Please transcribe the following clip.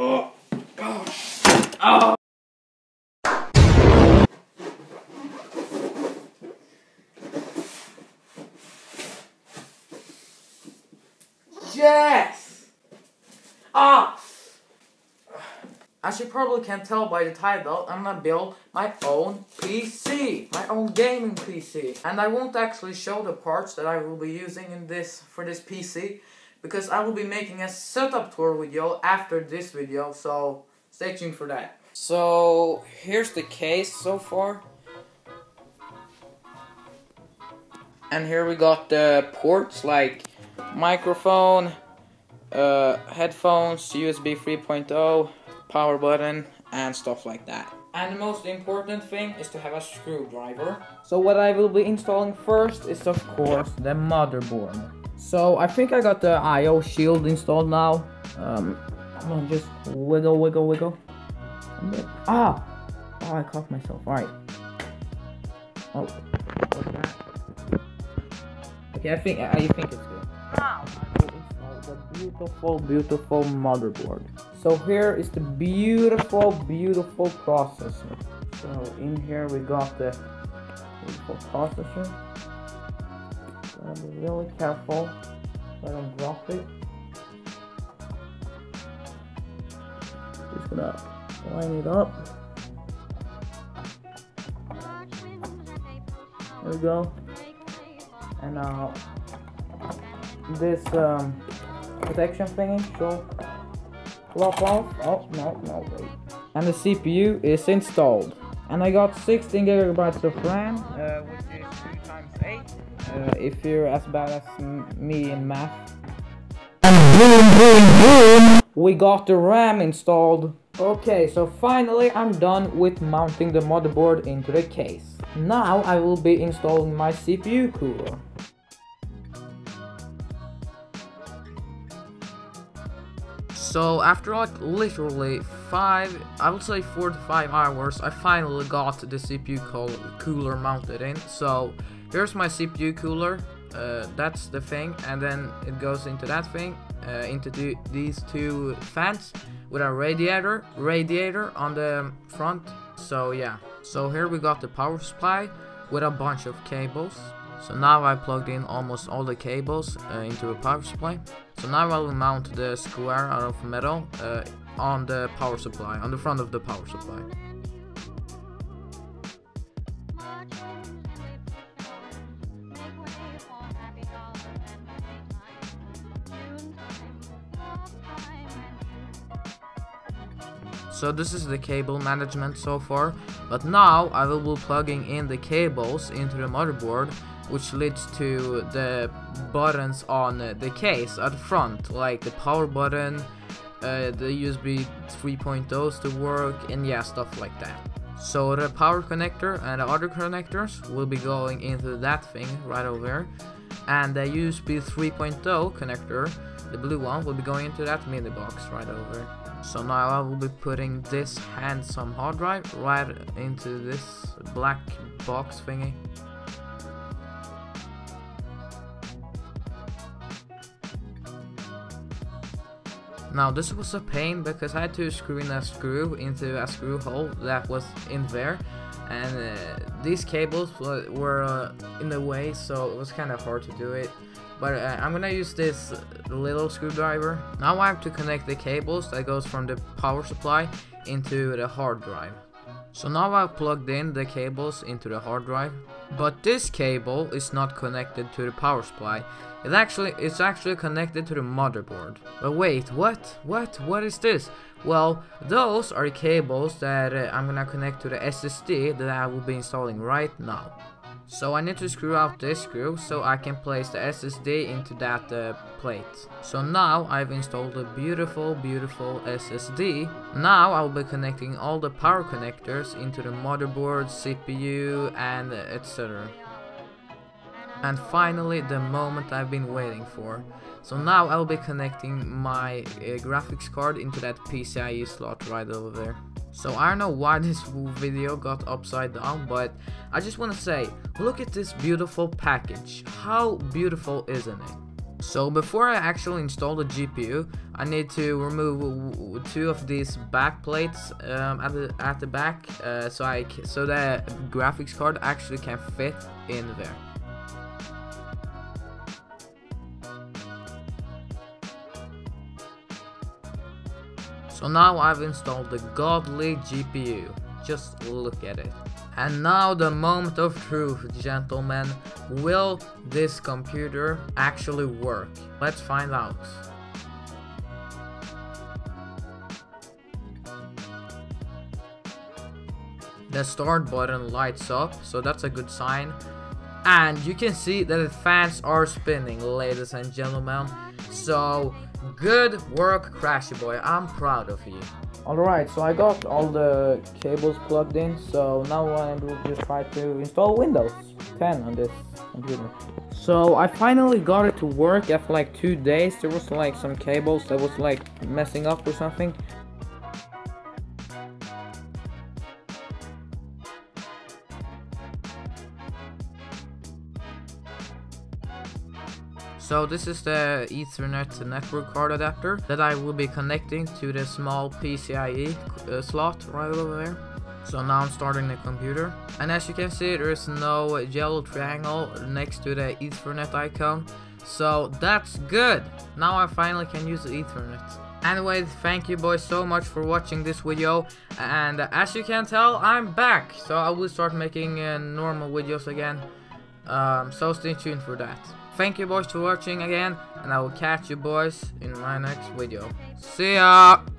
Oh, gosh. Oh. Yes! Ah! As you probably can tell by the title, I'm gonna build my own PC, my own gaming PC. And I won't actually show the parts that I will be using for this PC, because I will be making a setup tour video after this video, so stay tuned for that. So here's the case so far. And here we got the ports like microphone, headphones, USB 3.0, power button, and stuff like that. And the most important thing is to have a screwdriver. So what I will be installing first is of course the motherboard. So I think I got the IO shield installed now. I'm gonna just wiggle. Oh, I caught myself. Alright. Oh, what's that? Okay, I think it's good. Now I will install the beautiful motherboard. So here is the beautiful processor. So in here we got the beautiful processor. Gotta be really careful so I don't drop it. Just gonna line it up. There we go. And now this protection thingy should flop off. Oh no, wait. And the CPU is installed. And I got 16 gigabytes of RAM, which is 2 times 8. If you're as bad as me in math. And boom, we got the RAM installed. Okay, so finally I'm done with mounting the motherboard into the case. Now I will be installing my CPU cooler. So after like literally 4 to 5 hours, I finally got the CPU cooler mounted in. So here's my CPU cooler, that's the thing, and then it goes into that thing, into these 2 fans with a radiator on the front. So yeah, so here we got the power supply with a bunch of cables. So now I plugged in almost all the cables into a power supply. So now I will mount the square out of metal on the power supply, on the front of the power supply. So this is the cable management so far, but now I will be plugging in the cables into the motherboard, which leads to the buttons on the case at the front, like the power button, the USB 3.0s to work, and yeah, stuff like that. So the power connector and the other connectors will be going into that thing right over there, and the USB 3.0 connector, the blue one, will be going into that mini box right over there. So now I will be putting this handsome hard drive right into this black box thingy. Now this was a pain because I had to screw in a screw into a screw hole that was in there, and these cables were in the way, so it was kind of hard to do it. But I'm gonna use this little screwdriver. Now I have to connect the cables that goes from the power supply into the hard drive. So now I've plugged in the cables into the hard drive, but this cable is not connected to the power supply. It's actually connected to the motherboard. But wait, what is this? Well, those are the cables that I'm gonna connect to the SSD that I will be installing right now. So I need to screw out this screw so I can place the SSD into that plate. So now I've installed a beautiful SSD. Now I'll be connecting all the power connectors into the motherboard, CPU, and etc. And finally, the moment I've been waiting for. So now I'll be connecting my graphics card into that PCIe slot right over there. So I don't know why this video got upside down, but I just want to say, look at this beautiful package. How beautiful isn't it? So before I actually install the GPU, I need to remove 2 of these back plates at the back, so the graphics card actually can fit in there. So now I've installed the godly GPU. Just look at it. And now the moment of truth, gentlemen. Will this computer actually work? Let's find out. The start button lights up, so that's a good sign. And you can see that the fans are spinning, ladies and gentlemen. So good work, Crashiboi. I'm proud of you. Alright, so I got all the cables plugged in, so now I will just try to install Windows 10 on this computer. So I finally got it to work after like 2 days. There was like some cables that was like messing up or something. So this is the Ethernet network card adapter that I will be connecting to the small PCIe slot right over there. So now I'm starting the computer, and as you can see, there is no yellow triangle next to the Ethernet icon, so that's good. Now I finally can use the Ethernet. Anyway, thank you boys so much for watching this video, and as you can tell, I'm back, so I will start making normal videos again, so stay tuned for that. Thank you boys for watching again, and I will catch you boys in my next video. See ya!